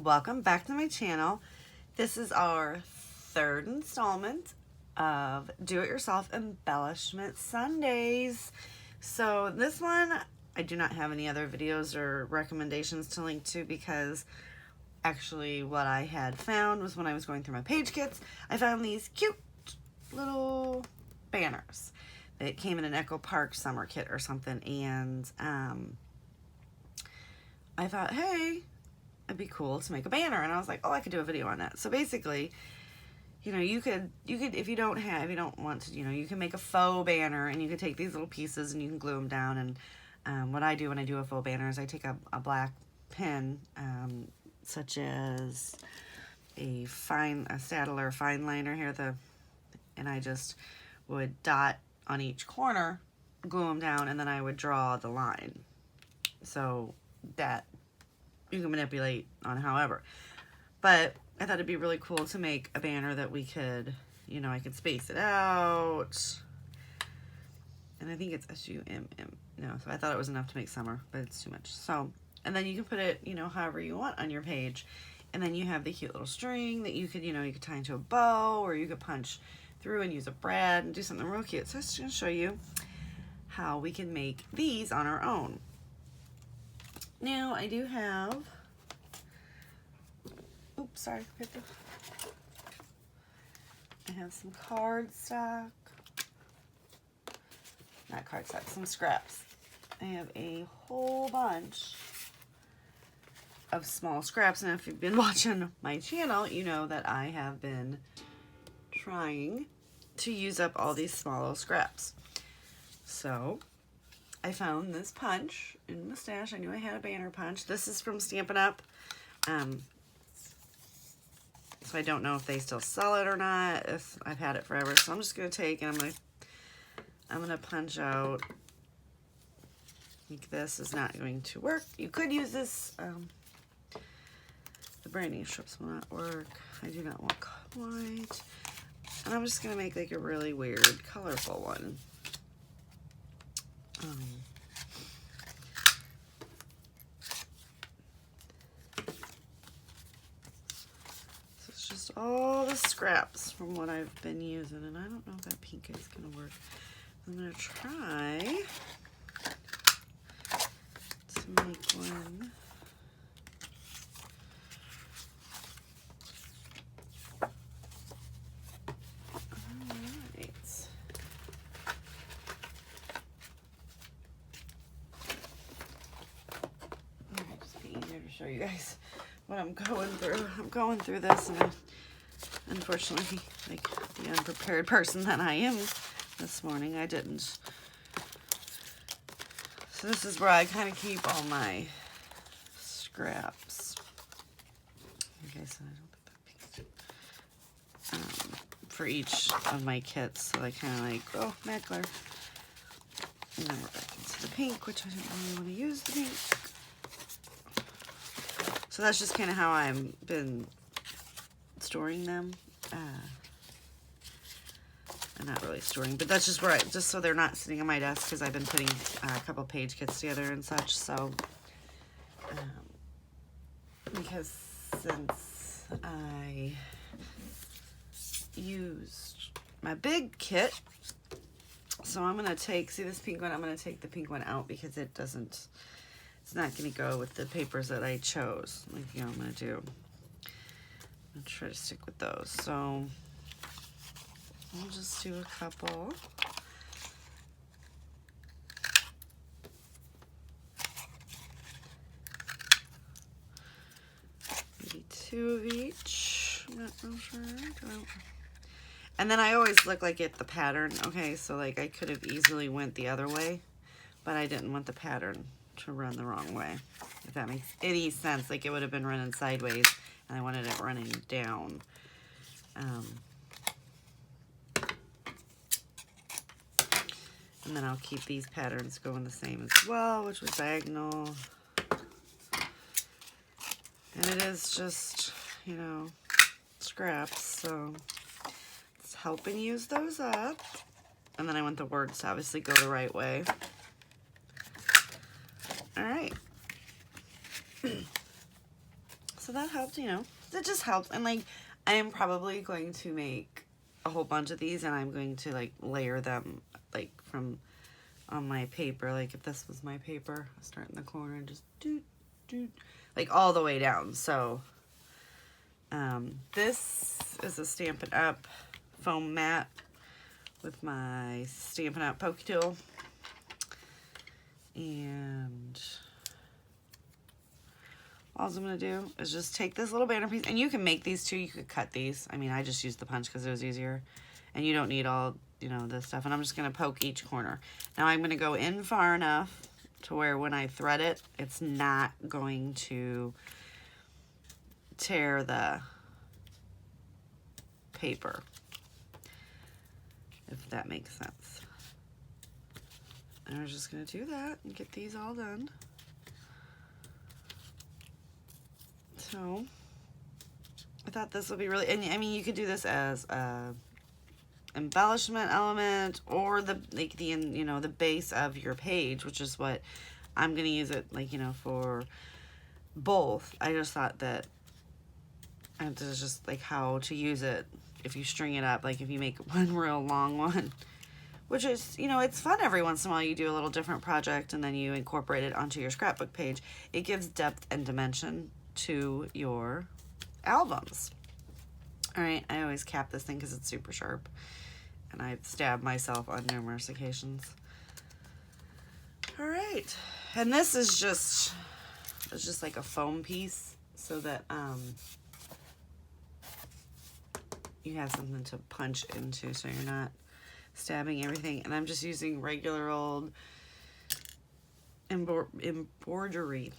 welcome back to my channel. This is our third installment of Do-It-Yourself Embellishment Sundays. So this one, I do not have any other videos or recommendations to link to because actually what I had found was when I was going through my page kits, I found these cute little banners. It came in an Echo Park summer kit or something, and I thought, hey, it'd be cool to make a banner, and I was like, oh, I could do a video on that. So basically, you know, you could if you don't want to, you know, you can make a faux banner, and you could take these little pieces and you can glue them down. And what I do when I do a faux banner is I take a black pen, such as a Staedtler fine liner here, and I just would dot on each corner, glue them down, and then I would draw the line. So that you can manipulate on however. But I thought it'd be really cool to make a banner that we could, you know, I could space it out. And I think it's S-U-M-M. No, so I thought it was enough to make summer, but it's too much. So, and then you can put it, you know, however you want on your page. And then you have the cute little string that you could, you know, you could tie into a bow, or you could punch through and use a brad and do something real cute. So I'm just going to show you how we can make these on our own. Now I do have, oops, sorry, I have some cardstock, not cardstock, some scraps. I have a whole bunch of small scraps, and if you've been watching my channel, you know that I have been trying to use up all these small little scraps. So I found this punch in my stash. I knew I had a banner punch. This is from Stampin' Up. So I don't know if they still sell it or not. I've had it forever. So I'm just gonna take and I'm gonna punch out. I think this is not going to work. You could use this. The branding strips will not work. I do not want white. And I'm just gonna make like a really weird, colorful one. So it's just all the scraps from what I've been using, and I don't know if that pink is gonna work. I'm gonna try to make one. Show you guys what I'm going through. I'm going through this, and unfortunately, like the unprepared person that I am this morning, I didn't. So this is where I kind of keep all my scraps. Okay, so I don't think that pink's for each of my kits. So I kind of like, oh, Mackler. And then we're back into the pink, which I didn't really want to use the pink. So that's just kind of how I've been storing them. I'm not really storing, but that's just where just so they're not sitting on my desk, because I've been putting a couple page kits together and such. So, because since I used my big kit, so I'm going to take, see this pink one, I'm going to take the pink one out because it's not going to go with the papers that I chose. Like, you know, I'm going to try to stick with those. So I'll just do a couple. Maybe 2 of each. I'm not real sure. And then I always look like the pattern. Okay, so like I could have easily went the other way, but I didn't want the pattern to run the wrong way, if that makes any sense. Like it would have been running sideways, and I wanted it running down. And then I'll keep these patterns going the same as well, which was diagonal. And it is just, you know, scraps, so it's helping use those up. And then I want the words to obviously go the right way. All right. So that helped, you know, that just helped. And like, I am probably going to make a whole bunch of these, and I'm going to like layer them like from on my paper. Like if this was my paper, I'll start in the corner and just do like all the way down. So this is a Stampin' Up foam mat with my Stampin' Up pokey tool. And all I'm going to do is just take this little banner piece, and you can make these too. You could cut these. I mean, I just used the punch because it was easier, and you don't need all, you know, this stuff. And I'm just going to poke each corner. Now I'm going to go in far enough to where when I thread it, it's not going to tear the paper, if that makes sense. And we're just going to do that and get these all done. So I thought this would be really, and I mean, you could do this as a embellishment element, or the like the, you know, the base of your page, which is what I'm going to use it, like, you know, for both. I just thought that, and this is just like how to use it if you string it up, like if you make one real long one, which is, you know, it's fun every once in a while. You do a little different project and then you incorporate it onto your scrapbook page. It gives depth and dimension to your albums. All right, I always cap this thing because it's super sharp, and I've stabbed myself on numerous occasions. All right, and this is just, it's just like a foam piece so that you have something to punch into, so you're not stabbing everything. And I'm just using regular old embroidery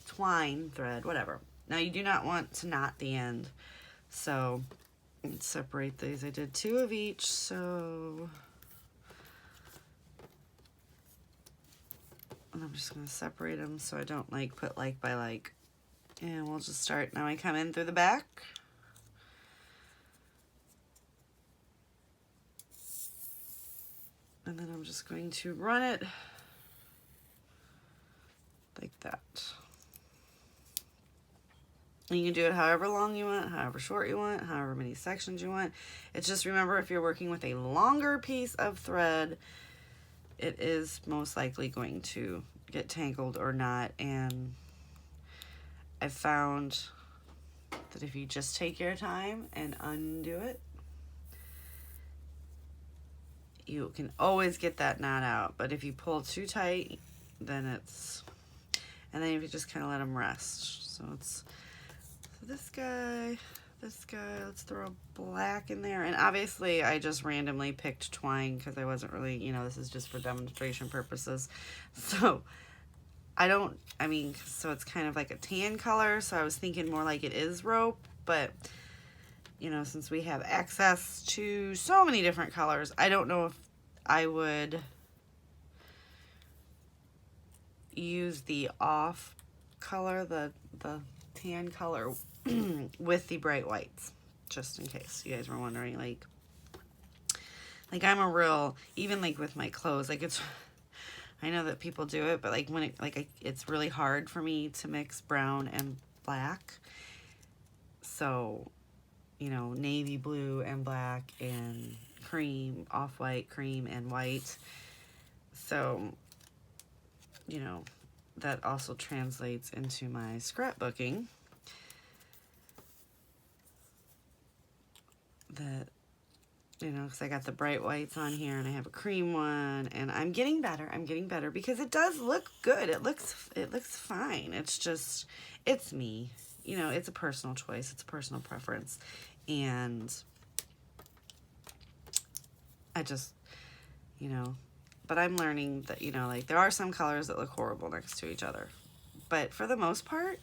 twine thread, whatever. Now you do not want to knot the end, so let's separate these. I did 2 of each, so, and I'm just going to separate them so I don't like put like by like. And we'll just start. Now I come in through the back. And then I'm just going to run it like that. And you can do it however long you want, however short you want, however many sections you want. It's just, remember, if you're working with a longer piece of thread, it is most likely going to get tangled or not. And I've found that if you just take your time and undo it, you can always get that knot out. But if you pull too tight, then it's, and then if you just kind of let them rest. So it's, so this guy, let's throw black in there. And obviously I just randomly picked twine because I wasn't really, you know, this is just for demonstration purposes. So I mean, so it's kind of like a tan color. So I was thinking more like it is rope, but you know, since we have access to so many different colors, I don't know if I would use the off color, the tan color with the bright whites, just in case you guys were wondering. Like I'm a real, even like with my clothes, like it's, I know that people do it, but like when it, like it's really hard for me to mix brown and black. So, you know, navy blue and black and cream, off-white, cream and white. So, you know, that also translates into my scrapbooking. That, you know, because I got the bright whites on here and I have a cream one, and I'm getting better because it does look good. It looks fine. It's just, it's me. You know, it's a personal choice. It's a personal preference. And I just, you know, but I'm learning that, you know, like there are some colors that look horrible next to each other. But for the most part,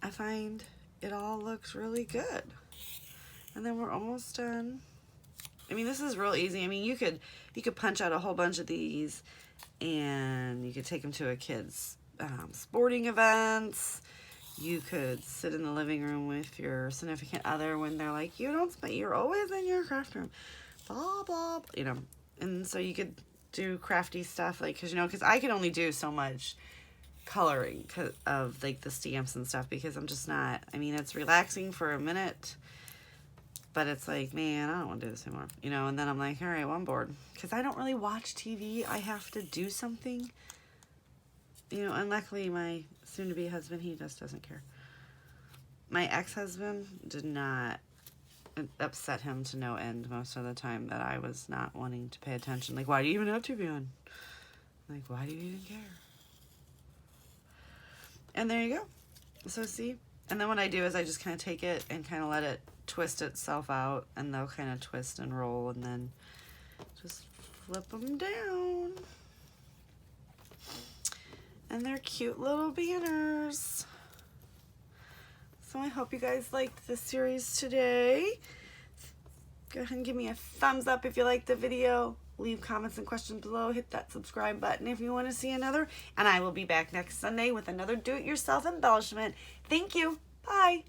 I find it all looks really good. And then we're almost done. I mean, this is real easy. I mean, you could punch out a whole bunch of these and you could take them to a kid's sporting events. You could sit in the living room with your significant other when they're like, you're always in your craft room, blah, blah, you know. And so you could do crafty stuff, like, because, you know, because I can only do so much coloring of like the stamps and stuff, because I'm just not, I mean, it's relaxing for a minute, but it's like, man, I don't want to do this anymore, you know. And then I'm like, all right, well, I'm bored, because I don't really watch TV. I have to do something, you know. And luckily my soon-to-be husband, he just doesn't care. My ex-husband did not, it upset him to no end most of the time that I was not wanting to pay attention. Like, why do you even have TV on? Like, why do you even care? And there you go. So see, and then what I do is I just kind of take it and kind of let it twist itself out, and they'll kind of twist and roll, and then just flip them down. And they're cute little banners. So I hope you guys liked this series today. Go ahead and give me a thumbs up if you liked the video. Leave comments and questions below. Hit that subscribe button if you want to see another. And I will be back next Sunday with another do-it-yourself embellishment. Thank you. Bye.